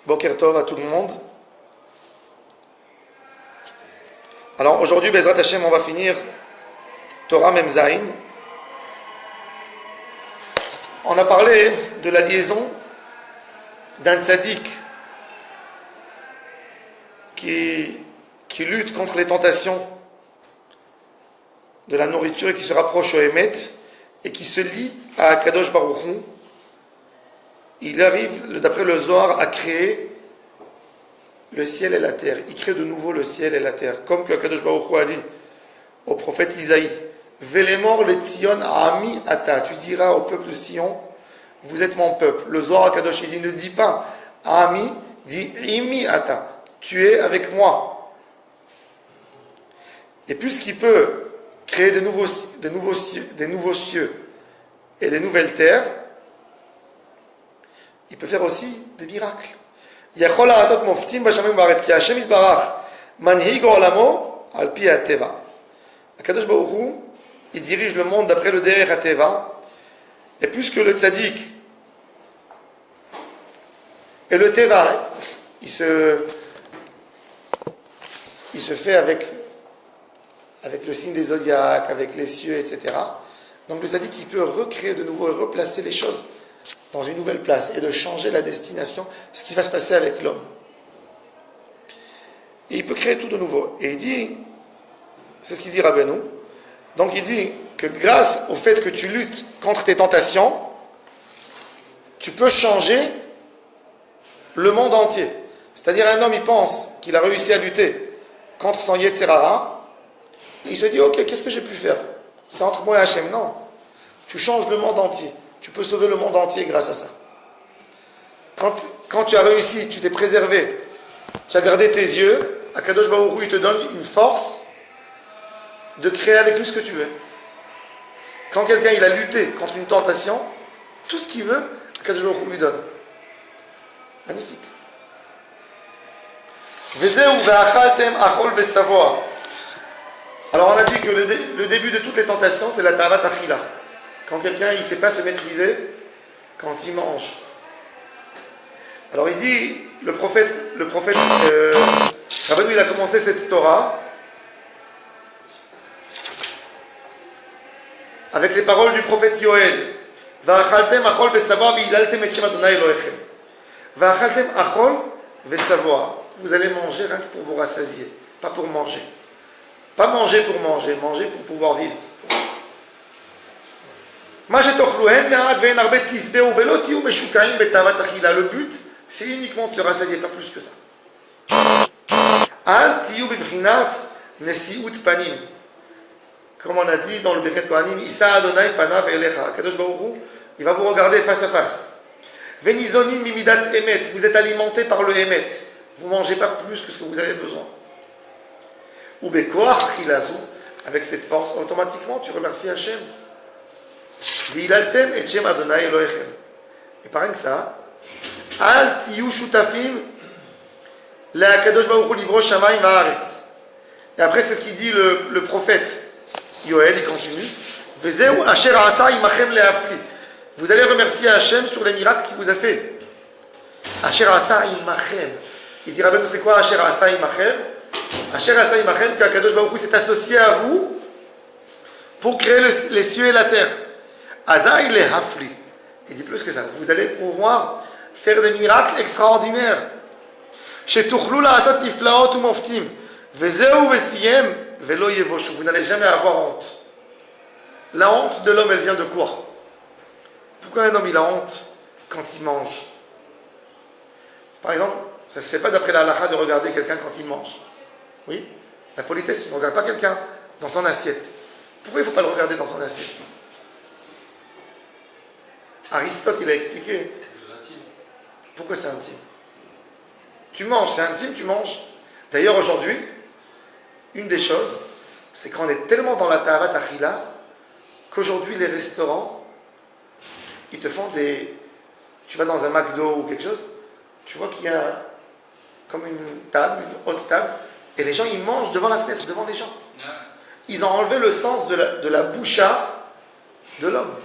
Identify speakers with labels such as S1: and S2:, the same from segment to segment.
S1: Boker Tov à tout le monde. Alors aujourd'hui, Bezrat Hashem, on va finir Torah Mem Zayin. On a parlé de la liaison d'un tzaddik qui lutte contre les tentations de la nourriture et qui se rapproche au Emet et qui se lie à Akadosh Baruch Hu. Il arrive, d'après le Zohar, à créer le ciel et la terre. Il crée de nouveau le ciel et la terre. Comme que Akadosh Baruch Hu a dit au prophète Isaïe, Velemor le Tzion Ami Ata. Tu diras au peuple de Sion, vous êtes mon peuple. Le Zohar Akadosh il dit, ne dit pas Ami, dit Imi Ata. Tu es avec moi. Et puisqu'il peut créer des nouveaux cieux et des nouvelles terres, il peut faire aussi des miracles. Yachol ha'asot moftim b'shamim ba'aretz ki Hashem yitbarach manhig olamo al pi ha'teva. Akadosh Baruch Hu, il dirige le monde d'après le derech ha'teva. Et puisque le tzaddik et le teva, il se fait avec le signe des zodiaques, avec les cieux, etc. Donc le tzaddik, il peut recréer de nouveau et replacer les choses dans une nouvelle place et de changer la destination, ce qui va se passer avec l'homme. Et il peut créer tout de nouveau. Et il dit, c'est ce qu'il dit Rabbeinu, donc il dit que grâce au fait que tu luttes contre tes tentations, tu peux changer le monde entier. C'est-à-dire un homme, il pense qu'il a réussi à lutter contre son Yetzer Hara, et il se dit, ok, qu'est-ce que j'ai pu faire? C'est entre moi et Hachem. Non. Tu changes le monde entier. Tu peux sauver le monde entier grâce à ça. Quand tu as réussi, tu t'es préservé, tu as gardé tes yeux, Akadosh Baruch Hu, il te donne une force de créer avec lui ce que tu veux. Quand quelqu'un il a lutté contre une tentation, tout ce qu'il veut, Akadosh Baruch Hu lui donne. Magnifique. Alors on a dit que le début de toutes les tentations, c'est la tavat achila. Quand quelqu'un il ne sait pas se maîtriser, quand il mange. Alors il dit, le prophète Rabbeinu, il a commencé cette Torah avec les paroles du prophète Yoël. Va'achaltem achol v'savoa v'ilaltem et shem Adonai Elohechem. Va'achaltem achol v'savoa. Vous allez manger rien que pour vous rassasier, pas pour manger. Pas manger pour manger, manger pour pouvoir vivre. Le but, c'est uniquement de se rassasier, pas plus que ça. Comme on a dit dans le Birkat Kohanim, Isa Adonai panav elecha. Kadosh Baruch Hu, il va vous regarder face à face. Venizonim mimidat emet. Vous êtes alimenté par le emet. Vous ne mangez pas plus que ce que vous avez besoin. Ou bekoach chilazu. Avec cette force, automatiquement, tu remercies Hachem. V'ilaltem et shem Adonai Elohechem. Et pas rien que ça. Az tiyu shutafim le'akadosh baruch hu livro shamayim va'aretz. Et après, c'est ce qu'il dit le prophète Yoël, il continue. Vezeu asher asa imachem le'afli. Vous allez remercier Hachem sur les miracles qu'il vous a fait. Asher asa imachem. Il dit, Rabbeinu, c'est quoi asher asa imachem? Asher asa imachem, qu'Akadosh baruch hu s'est associé à vous pour créer les cieux et la terre. Azaï le hafli. Il dit plus que ça. Vous allez pouvoir faire des miracles extraordinaires. Chez Tuchlou asot niflaot umoftim. Vezeu vesiyem velo yevoshu. Vous n'allez jamais avoir honte. La honte de l'homme, elle vient de quoi? Pourquoi un homme il a honte quand il mange? Par exemple, ça ne se fait pas d'après la halakha de regarder quelqu'un quand il mange. Oui? La politesse, tu ne regardes pas quelqu'un dans son assiette. Pourquoi il ne faut pas le regarder dans son assiette? Aristote, il a expliqué. Pourquoi c'est intime? Tu manges, c'est intime, tu manges. D'ailleurs, aujourd'hui, une des choses, c'est qu'on est tellement dans la tavat achila qu'aujourd'hui, les restaurants, ils te font des... Tu vas dans un McDo ou quelque chose, tu vois qu'il y a comme une table, une haute table, et les gens, ils mangent devant la fenêtre, devant les gens. Ils ont enlevé le sens de la boucha de l'homme.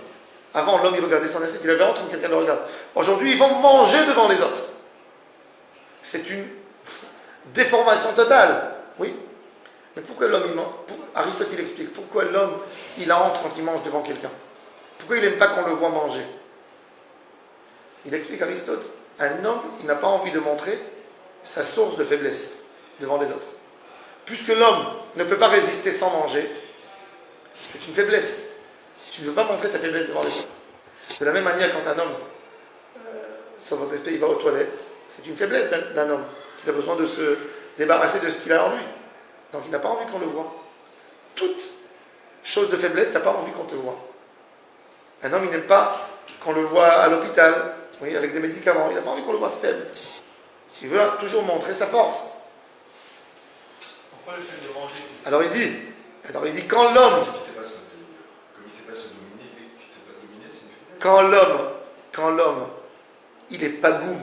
S1: Avant, l'homme, il regardait son assiette, il avait honte quand quelqu'un le regarde. Aujourd'hui, ils vont manger devant les autres. c'est une déformation totale. Oui. Mais pourquoi l'homme, Aristote il explique, pourquoi l'homme il a honte quand il mange devant quelqu'un? Pourquoi il n'aime pas qu'on le voit manger? Il explique Aristote, un homme il n'a pas envie de montrer sa source de faiblesse devant les autres. Puisque l'homme ne peut pas résister sans manger, c'est une faiblesse. Tu ne veux pas montrer ta faiblesse devant les autres. De la même manière, quand un homme, sans votre respect, il va aux toilettes, c'est une faiblesse d'un homme qui a besoin de se débarrasser de ce qu'il a en lui. Donc il n'a pas envie qu'on le voit. Toute chose de faiblesse, tu n'as pas envie qu'on te voit. Un homme, il n'aime pas qu'on le voit à l'hôpital, oui, avec des médicaments. Il n'a pas envie qu'on le voit faible. Il veut toujours montrer sa force.
S2: Pourquoi le fait de manger?
S1: Alors il dit quand l'homme...
S2: Comme il ne sait pas se dominer, dès que tu ne sais pas te dominer, c'est une faiblesse.
S1: Quand l'homme, il est pagoum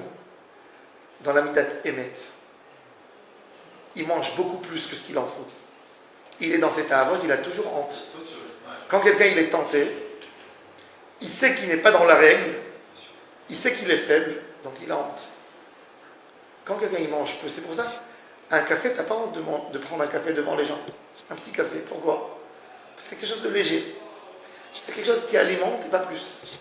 S1: dans la midat émet, il mange beaucoup plus que ce qu'il en faut. Il est dans cet avos, il a toujours honte. Quand quelqu'un il est tenté, il sait qu'il n'est pas dans la règle, il sait qu'il est faible, donc il a honte. Quand quelqu'un il mange peu, c'est pour ça, un café, tu n'as pas honte de prendre un café devant les gens. Un petit café, pourquoi? C'est quelque chose de léger. C'est quelque chose qui alimente et pas plus.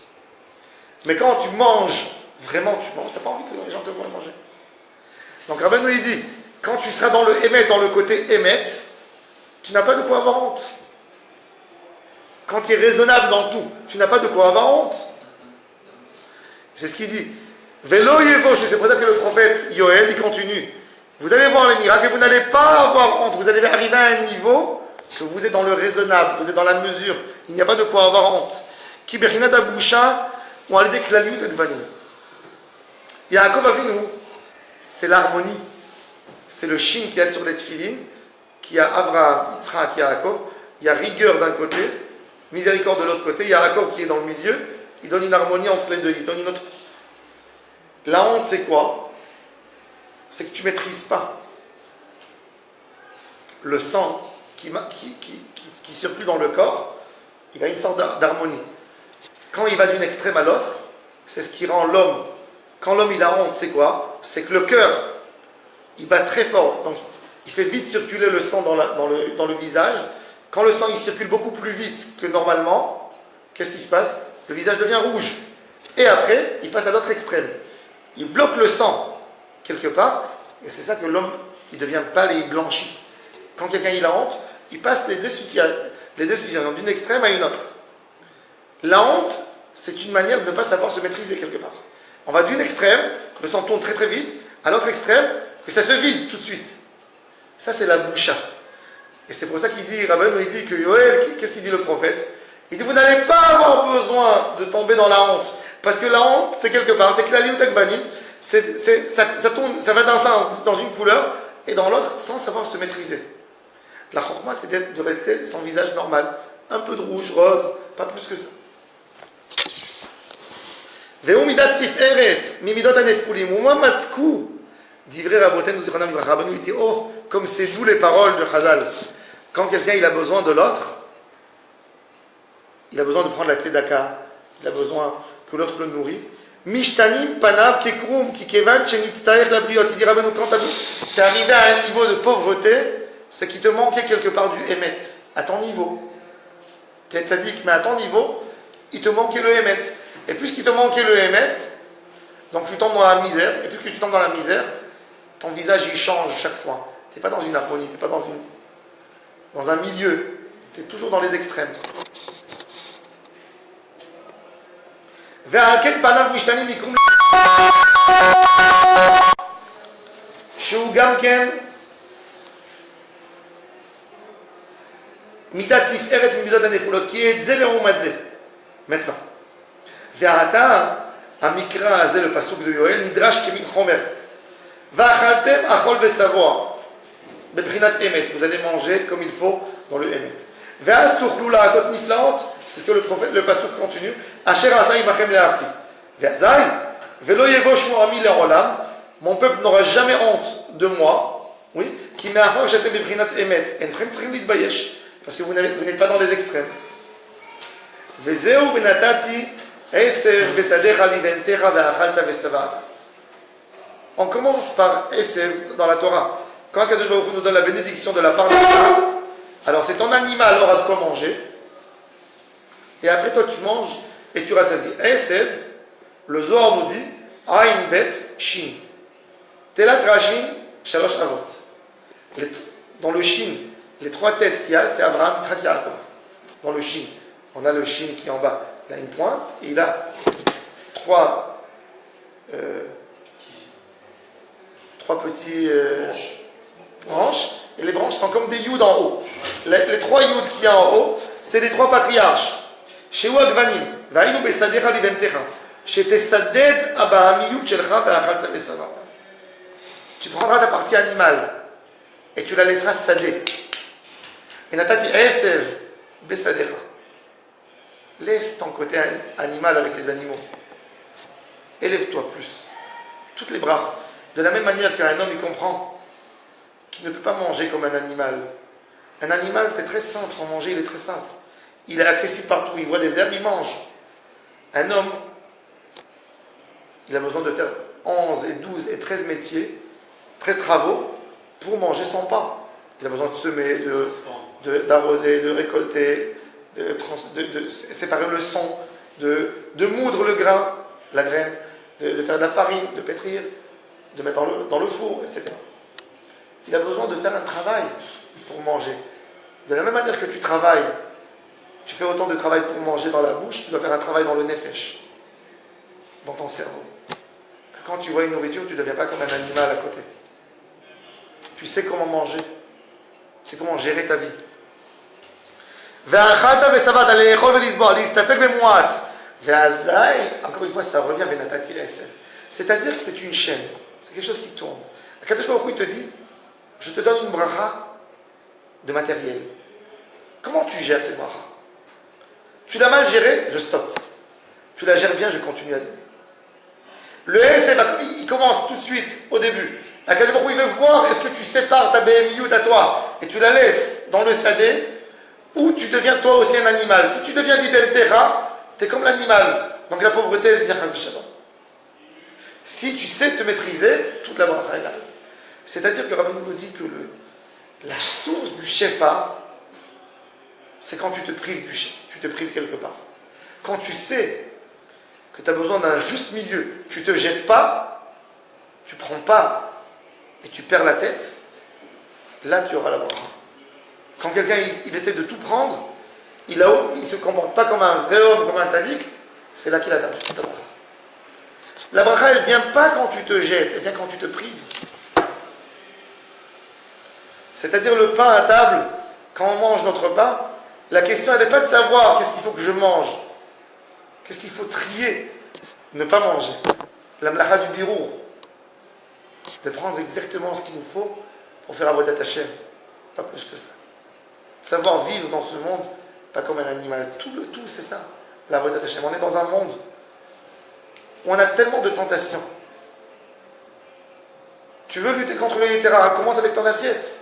S1: Mais quand tu manges, vraiment tu manges, tu n'as pas envie que les gens te voient manger. Donc Rabbeinu il dit, quand tu seras dans le émet, dans le côté émet, tu n'as pas de quoi avoir honte. Quand tu es raisonnable dans tout, tu n'as pas de quoi avoir honte. C'est ce qu'il dit. Vélo yevosh, c'est pour ça que le prophète Yoël, il continue. Vous allez voir les miracles et vous n'allez pas avoir honte. Vous allez arriver à un niveau que vous êtes dans le raisonnable, vous êtes dans la mesure. Il n'y a pas de quoi avoir honte. Ki bechina dabusha ou al deklaliut et gvanim. Yaakov Avinu, c'est l'harmonie. C'est le shin qu'il y a sur les tefilines, qui a Abraham, Yitzhak, Yaakov. Il y a rigueur d'un côté, miséricorde de l'autre côté. Yaakov qui est dans le milieu, il donne une harmonie entre les deux. Il donne une autre. La honte, c'est quoi? C'est que tu ne maîtrises pas le sang qui circule dans le corps. Il a une sorte d'harmonie. Quand il va d'une extrême à l'autre, c'est ce qui rend l'homme. Quand l'homme il a honte, c'est quoi? C'est que le cœur, il bat très fort. Donc, il fait vite circuler le sang dans le visage. Quand le sang il circule beaucoup plus vite que normalement, qu'est-ce qui se passe? Le visage devient rouge. Et après, il passe à l'autre extrême. Il bloque le sang quelque part, et c'est ça que l'homme, il devient pâle et il blanchit. Quand quelqu'un il a honte, il passe les deux situations, d'une extrême à une autre. La honte, c'est une manière de ne pas savoir se maîtriser quelque part. On va d'une extrême, que le sang tourne très très vite, à l'autre extrême, que ça se vide tout de suite. Ça c'est la boucha. Et c'est pour ça qu'il dit, Rabbeinu, il dit que Yoël, qu'est-ce qu'il dit le prophète? Il dit, vous n'allez pas avoir besoin de tomber dans la honte. Parce que la honte, c'est quelque part, c'est que la liutakbanim, ça tourne, ça va d'un sens, dans une couleur, et dans l'autre, sans savoir se maîtriser. La chokma, c'est de rester sans visage normal. Un peu de rouge, rose, pas plus que ça. Ve'u midat tiferet, mimidot anefkulim, uma matku, divrei raboten, nous zichronam Rabbeinu, il dit, oh, comme c'est doux les paroles de Chazal. Quand quelqu'un il a besoin de l'autre, il a besoin de prendre la tzedaka, il a besoin que l'autre le nourrit. Mishtanim panav kekrum kikevan chenitztaech la briote. Il dit Rabbeinu, quand tu es arrivé à un niveau de pauvreté, c'est qu'il te manquait quelque part du émet, à ton niveau. Tu es tzaddik, mais à ton niveau, il te manquait le émet. Et puisqu'il te manquait le émet, donc tu tombes dans la misère, et puisque tu tombes dans la misère, ton visage il change chaque fois. Tu n'es pas dans une harmonie, tu n'es pas dans un milieu, tu es toujours dans les extrêmes. ועל כן פניו משתנים מקום שהוא גם כן מידת תפארת ממידות הנפילות, כי את זה לעומת זה. maintenant. ועתה המקרא הזה בפסוק ביואל נדרש כמין חומר. ואכלתם אכול ושבוע בבחינת אמת, vous allez manger comme il faut dans le אמת. ואז תוכלו לעשות נפלאות, c'est ce que le pasuk continue, אשר עשה עמכם להפליא. ואזי, ולא יבושו עמי לעולם, mon peuple n'aura jamais honte de moi, oui, כי מאחר שאתם בבחינת אמת, אינכם צריכים להתבייש, parce que vous n'êtes pas dans les extrêmes. וזהו ונתתי עשר בשדיך לבהמתך ואכלת ושבעת. On commence par Esev dans la Torah. Quand Akadosh Baruch Hu nous donne la bénédiction de la part de Dieu, alors c'est ton animal aura de quoi manger. Et après toi tu manges et tu rassasies. Esev, le Zohar nous dit Ain Bet Shin. Telat Rashin Shalosh Avot. Dans le Shin, les trois têtes qu'il y a, c'est Abraham, Yitzhak, Yaakov. Dans le Shin, on a le Shin qui est en bas, il a une pointe et il a trois petits branches, et les branches sont comme des Yud en haut. Les trois Yud qu'il y a en haut, c'est les trois patriarches. Chez Wagvanim, Vaïnu Besadecha Livemtecha, chez Tesaded Abahamiyut Shelcha Ve'achalta Besavata. Tu prendras ta partie animale et tu la laisseras sadé. Et Natati Esev Besadecha. Laisse ton côté animal avec les animaux. Élève-toi plus. Toutes les bras. De la même manière qu'un homme, il comprend qu'il ne peut pas manger comme un animal. Un animal, c'est très simple. Son manger, il est très simple. Il est accessible partout. Il voit des herbes, il mange. Un homme, il a besoin de faire 11 et 12 et 13 métiers, 13 travaux pour manger son pain. Il a besoin de semer, d'arroser, de récolter, de séparer le son, de moudre le grain, la graine, de faire de la farine, de pétrir, de mettre dans le four, etc. Il a besoin de faire un travail pour manger. De la même manière que tu travailles, tu fais autant de travail pour manger dans la bouche, tu dois faire un travail dans le nefesh, dans ton cerveau. Que quand tu vois une nourriture, tu ne deviens pas comme un animal à côté. Tu sais comment manger. Tu sais comment gérer ta vie. Encore une fois, ça revient à Venatati Esev. C'est-à-dire que c'est une chaîne. C'est quelque chose qui tourne. Akadosh Baruch Hu, il te dit, je te donne une bracha de matériel. Comment tu gères cette bracha? Tu l'as mal gérée, je stoppe. Tu la gères bien, je continue à donner. Le Esev, il commence tout de suite, au début. Akadosh Baruch Hu, il veut voir, est-ce que tu sépares ta BMIU à toi et tu la laisses dans le sadé, ou tu deviens toi aussi un animal. Si tu deviens l'ibel terra, tu es comme l'animal. Donc la pauvreté elle devient chas v'shalom. Si tu sais te maîtriser, toute la bracha elle arrive. C'est-à-dire que Rabbi nous dit que la source du shefa, c'est quand tu te prives tu te prives quelque part. Quand tu sais que tu as besoin d'un juste milieu, tu ne te jettes pas, tu ne prends pas et tu perds la tête, là tu auras la bracha. Quand quelqu'un il essaie de tout prendre, il ne se comporte pas comme un vrai homme, comme un tzaddik, c'est là qu'il a perdu. La bracha, elle ne vient pas quand tu te jettes, elle vient quand tu te prives. C'est-à-dire le pain à table, quand on mange notre pain, la question elle n'est pas de savoir qu'est-ce qu'il faut que je mange, qu'est-ce qu'il faut trier, ne pas manger. La mlacha du birour, de prendre exactement ce qu'il nous faut pour faire avodat Hashem, pas plus que ça. Savoir vivre dans ce monde, pas comme un animal. Tout le tout, c'est ça, la avodat Hashem. On est dans un monde où on a tellement de tentations. Tu veux lutter contre le Yetzer Hara, commence avec ton assiette.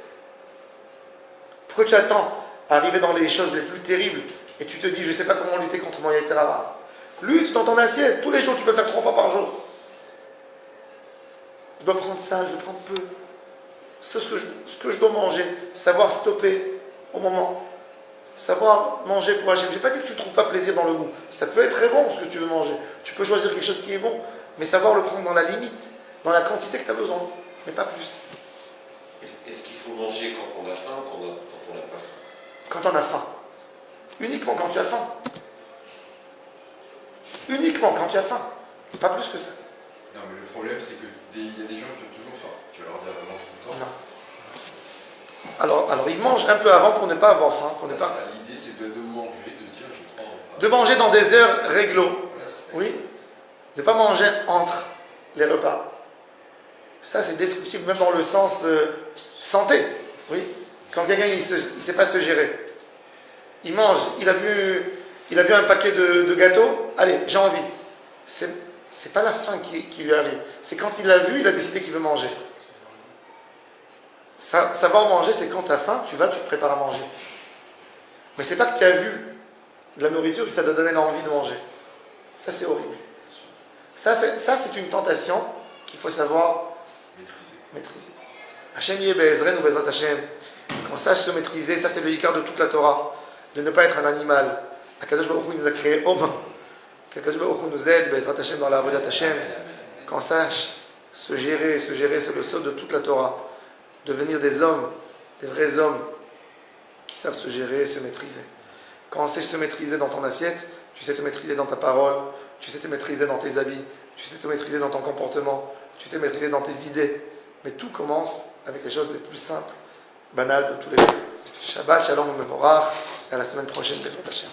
S1: Pourquoi tu attends à arriver dans les choses les plus terribles et tu te dis, je ne sais pas comment lutter contre mon Yetzer Hara? Lutte dans ton assiette. Tous les jours, tu peux faire 3 fois par jour. Je dois prendre ça, je dois prendre peu. Ce que je dois manger, savoir stopper au moment. Savoir manger pour Hachem. Je n'ai pas dit que tu ne trouves pas plaisir dans le goût. Ça peut être très bon ce que tu veux manger. Tu peux choisir quelque chose qui est bon, mais savoir le prendre dans la limite, dans la quantité que tu as besoin, mais pas plus.
S3: Est-ce qu'il faut manger quand on a faim ou quand on n'a pas faim?
S1: Quand on a faim. Uniquement quand tu as faim. Uniquement quand tu as faim. Pas plus que ça.
S2: Non, mais le problème, c'est qu'il y a des gens qui ont toujours faim. Tu vas leur dire, mange tout le temps.
S1: Non. Alors ils mangent un peu avant pour ne pas avoir faim. Pour ne pas...
S2: L'idée, c'est de manger, de dire, je prends.
S1: De manger dans des heures réglo.
S2: Voilà,
S1: oui. De ne pas manger entre les repas. Ça, c'est destructif, même dans le sens santé. Oui. Quand quelqu'un il ne sait pas se gérer. Il mange, il a vu un paquet de gâteaux, allez, j'ai envie. C'est pas la faim qui lui arrive. C'est quand il l'a vu, il a décidé qu'il veut manger. Savoir manger, c'est quand tu as faim, tu te prépares à manger. Mais c'est pas que tu as vu de la nourriture que ça te donne l'envie de manger. Ça, c'est horrible. Ça, c'est une tentation qu'il faut savoir Maîtriser. Hachem yé be'ezren ou be'ezrat Hachem. Qu'on sache se maîtriser, ça c'est le hikar de toute la Torah. De ne pas être un animal. Akadosh Baruch Hu nous a créé homme. Qu'Akadosh Baruch Hu nous aide, be'ezrat Hachem dans la avodat Hachem. Qu'on sache se gérer, c'est le sol de toute la Torah. Devenir des hommes, des vrais hommes qui savent se gérer, se maîtriser. Quand on sait se maîtriser dans ton assiette, tu sais te maîtriser dans ta parole, tu sais te maîtriser dans tes habits, tu sais te maîtriser dans ton comportement, tu sais te maîtriser dans tes idées. Mais tout commence avec les choses les plus simples, banales de tous les jours. Shabbat, Shalom, Mevorach, et à la semaine prochaine, Bezrat Hashem.